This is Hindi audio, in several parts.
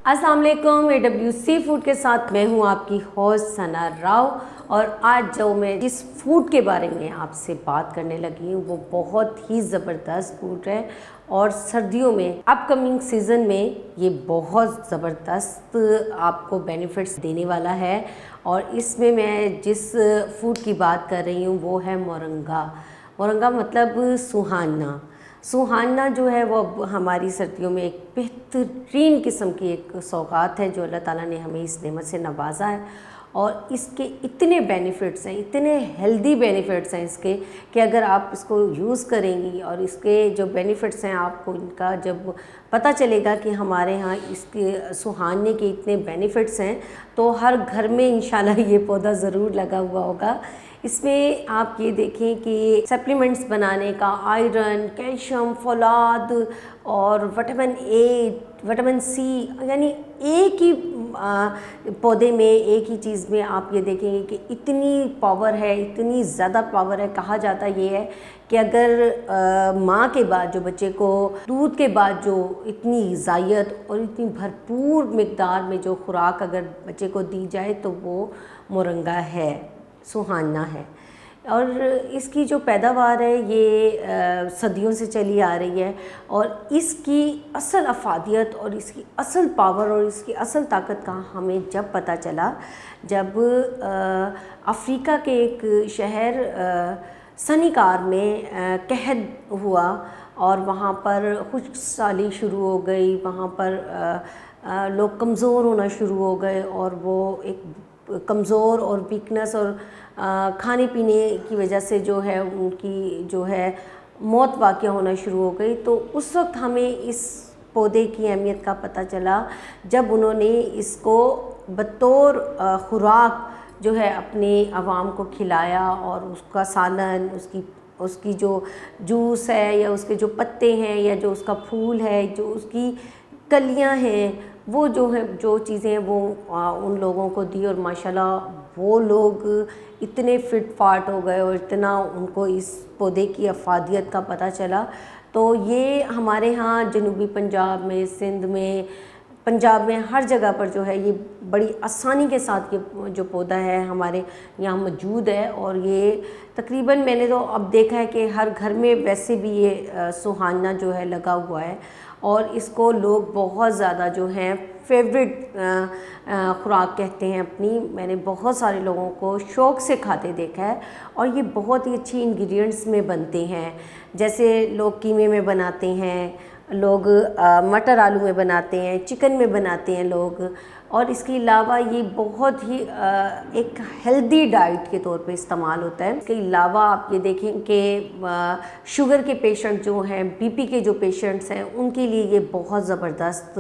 अस्सलाम वालेकुम। AWC फूड के साथ मैं हूं आपकी होस्ट सना राव। और आज जो मैं जिस फूड के बारे में आपसे बात करने लगी हूं वो बहुत ही ज़बरदस्त फूड है और सर्दियों में अपकमिंग सीज़न में ये बहुत ज़बरदस्त आपको बेनिफिट्स देने वाला है। और इसमें मैं जिस फूड की बात कर रही हूँ वो है मोरंगा। मोरंगा मतलब सुहाना। सुहाना जो है वो हमारी सर्दियों में एक बेहतरीन किस्म की एक सौगात है जो अल्लाह ताला ने हमें इस नेमत से नवाजा है। और इसके इतने बेनिफिट्स हैं, इतने हेल्दी बेनिफिट्स हैं इसके कि अगर आप इसको यूज़ करेंगी और इसके जो बेनिफिट्स हैं आपको इनका जब पता चलेगा कि हमारे यहाँ इसके सुहाने के इतने बेनिफिट्स हैं तो हर घर में इंशाल्लाह ये पौधा ज़रूर लगा हुआ होगा। इसमें आप ये देखें कि सप्लीमेंट्स बनाने का आयरन, कैल्शियम, फौलाद और विटामिन ए, विटामिन सी, यानी एक ही पौधे में, एक ही चीज़ में आप ये देखेंगे कि इतनी पावर है, इतनी ज़्यादा पावर है। कहा जाता ये है कि अगर माँ के बाद जो बच्चे को दूध के बाद जो इतनी ग़िज़ाइयत और इतनी भरपूर मिक़दार में जो खुराक अगर बच्चे को दी जाए तो वो मोरंगा है, सुहाना है। और इसकी जो पैदावार है ये सदियों से चली आ रही है। और इसकी असल अफादियत और इसकी असल पावर और इसकी असल ताकत का हमें जब पता चला जब अफ्रीका के एक शहर सनिकार में कहद हुआ और वहाँ पर खुशक-साली शुरू हो गई। वहाँ पर लोग कमज़ोर होना शुरू हो गए और वो एक कमज़ोर और वीकनेस और खाने पीने की वजह से जो है उनकी जो है मौत वाक़या होना शुरू हो गई। तो उस वक्त हमें इस पौधे की अहमियत का पता चला जब उन्होंने इसको बतौर खुराक जो है अपने अवाम को खिलाया और उसका सालन, उसकी जो जूस है या उसके जो पत्ते हैं या जो उसका फूल है, जो उसकी कलियां हैं, वो जो है जो चीज़ें हैं वो उन लोगों को दी। और माशाल्लाह वो लोग इतने फिट फाट हो गए और इतना उनको इस पौधे की अफादियत का पता चला। तो ये हमारे यहाँ जनूबी पंजाब में, सिंध में, पंजाब में, हर जगह पर जो है ये बड़ी आसानी के साथ ये जो पौधा है हमारे यहाँ मौजूद है। और ये तकरीबन मैंने तो अब देखा है कि हर घर में वैसे भी ये सुहाना जो है लगा हुआ है। और इसको लोग बहुत ज़्यादा जो हैं फेवरेट खुराक कहते हैं अपनी। मैंने बहुत सारे लोगों को शौक़ से खाते देखा है। और ये बहुत ही अच्छी इंग्रेडिएंट्स में बनते हैं, जैसे लोग कीमे में बनाते हैं, लोग मटर आलू में बनाते हैं, चिकन में बनाते हैं लोग। और इसके अलावा ये बहुत ही एक हेल्दी डाइट के तौर पे इस्तेमाल होता है। इसके अलावा आप ये देखें कि शुगर के पेशेंट जो हैं, बीपी के जो पेशेंट्स हैं, उनके लिए ये बहुत ज़बरदस्त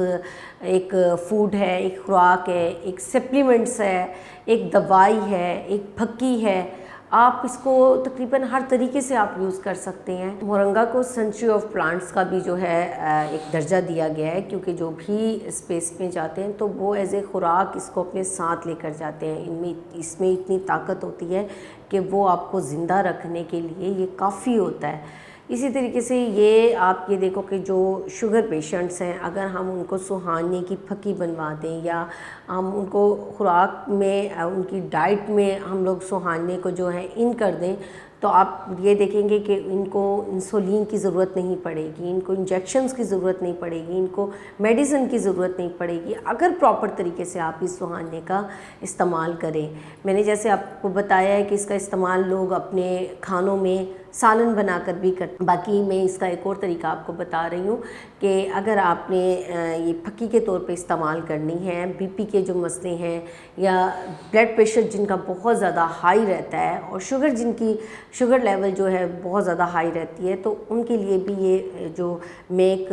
एक फूड है, एक खुराक है, एक सप्लीमेंट्स है, एक दवाई है, एक फक्की है। आप इसको तकरीबन हर तरीके से आप यूज़ कर सकते हैं। मोरंगा को सेंचुरी ऑफ प्लांट्स का भी जो है एक दर्जा दिया गया है, क्योंकि जो भी स्पेस में जाते हैं तो वो एज़ ए खुराक इसको अपने साथ लेकर जाते हैं। इसमें इतनी ताकत होती है कि वो आपको ज़िंदा रखने के लिए ये काफ़ी होता है। इसी तरीके से ये आप ये देखो कि जो शुगर पेशेंट्स हैं, अगर हम उनको सुहाने की फक्की बनवा दें या हम उनको खुराक में, उनकी डाइट में हम लोग सुहाने को जो है इन कर दें तो आप ये देखेंगे कि इनको इंसुलिन की ज़रूरत नहीं पड़ेगी, इनको इंजेक्शन्स की ज़रूरत नहीं पड़ेगी, इनको मेडिसिन की ज़रूरत नहीं पड़ेगी अगर प्रॉपर तरीके से आप इस सुहाने का इस्तेमाल करें। मैंने जैसे आपको बताया है कि इसका इस्तेमाल लोग अपने खानों में सालन बनाकर भी करते। बाकी मैं इसका एक और तरीका आपको बता रही हूँ कि अगर आपने ये फक्की के तौर पे इस्तेमाल करनी है, बीपी के जो मसले हैं या ब्लड प्रेशर जिनका बहुत ज़्यादा हाई रहता है और शुगर लेवल जो है बहुत ज़्यादा हाई रहती है, तो उनके लिए भी ये जो मैं एक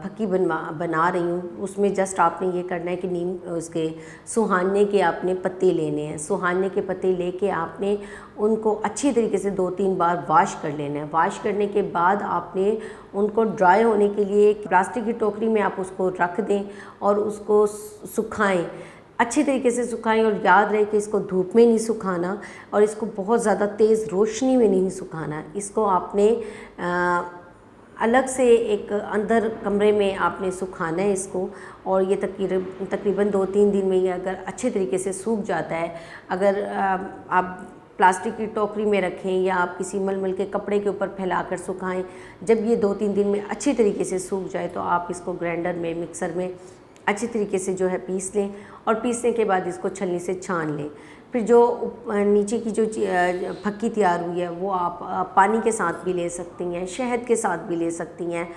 फक्की बना रही हूँ उसमें जस्ट आपने ये करना है कि नीम उसके सुहाने के आपने पत्ते लेने हैं। सुहाने के पत्ते लेके आपने उनको अच्छी तरीके से 2-3 बार वाश कर लेना है। वाश करने के बाद आपने उनको ड्राई होने के लिए एक प्लास्टिक की टोकरी में आप उसको रख दें और उसको सुखाएं, अच्छी तरीके से सुखाएं। और याद रहे कि इसको धूप में नहीं सुखाना और इसको बहुत ज़्यादा तेज़ रोशनी में नहीं सुखाना। इसको आपने अलग से एक अंदर कमरे में आपने सुखाना है इसको। और ये तकरीबन 2-3 दिन में ये अगर अच्छे तरीके से सूख जाता है, अगर आप प्लास्टिक की टोकरी में रखें या आप किसी मलमल के कपड़े के ऊपर फैलाकर सुखाएं, जब ये 2-3 दिन में अच्छी तरीके से सूख जाए तो आप इसको ग्राइंडर में, मिक्सर में अच्छी तरीके से जो है पीस लें और पीसने के बाद इसको छलनी से छान लें। फिर जो नीचे की जो फक्की तैयार हुई है वो आप पानी के साथ भी ले सकती हैं, शहद के साथ भी ले सकती हैं।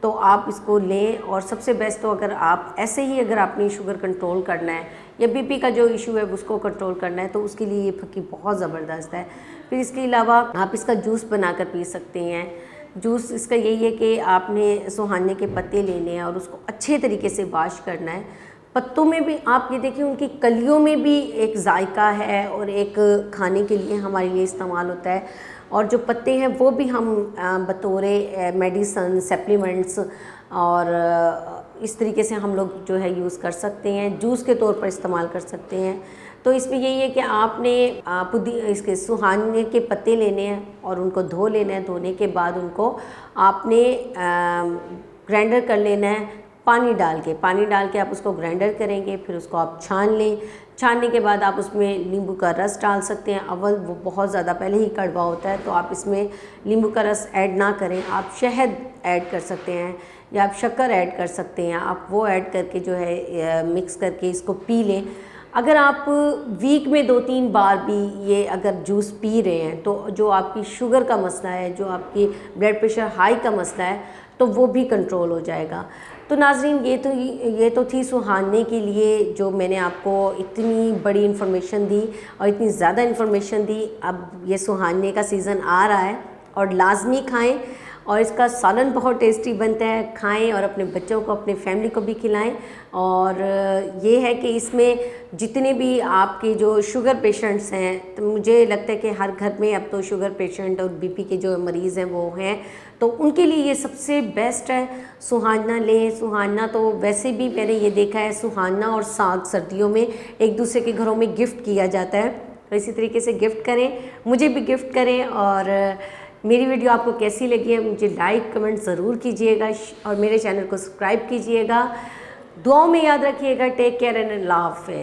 तो आप इसको लें और सबसे बेस्ट तो अगर आप ऐसे ही अगर आपने शुगर कंट्रोल करना है या बीपी का जो इशू है उसको कंट्रोल करना है तो उसके लिए ये फक्की बहुत ज़बरदस्त है। फिर इसके अलावा आप इसका जूस बनाकर पी सकते हैं। जूस इसका यही है कि आपने सुहाने के पत्ते लेने हैं और उसको अच्छे तरीके से वॉश करना है। पत्तों में भी आप ये देखिए उनकी कलियों में भी एक जायका है और एक खाने के लिए हमारे लिए इस्तेमाल होता है, और जो पत्ते हैं वो भी हम बतौरे मेडिसन, सप्लीमेंट्स और इस तरीके से हम लोग जो है यूज़ कर सकते हैं, जूस के तौर पर इस्तेमाल कर सकते हैं। तो इसमें यही है कि आपने इसके सुहाने के पत्ते लेने हैं और उनको धो लेना है। धोने के बाद उनको आपने ग्राइंडर कर लेना है पानी डाल के आप उसको ग्राइंडर करेंगे। फिर उसको आप छान लें। छानने के बाद आप उसमें नींबू का रस डाल सकते हैं। अव्वल वो बहुत ज़्यादा पहले ही कड़वा होता है तो आप इसमें नींबू का रस ऐड ना करें, आप शहद ऐड कर सकते हैं या आप शक्कर ऐड कर सकते हैं। आप वो ऐड करके जो है मिक्स करके इसको पी लें। अगर आप वीक में 2-3 बार भी ये अगर जूस पी रहे हैं तो जो आपकी शुगर का मसला है, जो आपकी ब्लड प्रेशर हाई का मसला है, तो वो भी कंट्रोल हो जाएगा। तो नाज़रीन ये तो थी सुहाने के लिए जो मैंने आपको इतनी बड़ी इन्फॉर्मेशन दी और इतनी ज़्यादा इन्फॉर्मेशन दी। अब ये सुहाने का सीज़न आ रहा है और लाजमी खाएं और इसका सालन बहुत टेस्टी बनता है, खाएं और अपने बच्चों को, अपने फैमिली को भी खिलाएं। और ये है कि इसमें जितने भी आपके जो शुगर पेशेंट्स हैं, तो मुझे लगता है कि हर घर में अब तो शुगर पेशेंट और बीपी के जो मरीज़ हैं वो हैं, तो उनके लिए ये सबसे बेस्ट है। सुहाना लें। सुहाना तो वैसे भी मैंने ये देखा है, सुहाना और साग सर्दियों में एक दूसरे के घरों में गिफ्ट किया जाता है, तो इसी तरीके से गिफ्ट करें, मुझे भी गिफ्ट करें। और मेरी वीडियो आपको कैसी लगी है मुझे लाइक कमेंट ज़रूर कीजिएगा और मेरे चैनल को सब्सक्राइब कीजिएगा। दुआओं में याद रखिएगा। टेक केयर एंड अल्लाह हाफ़िज़।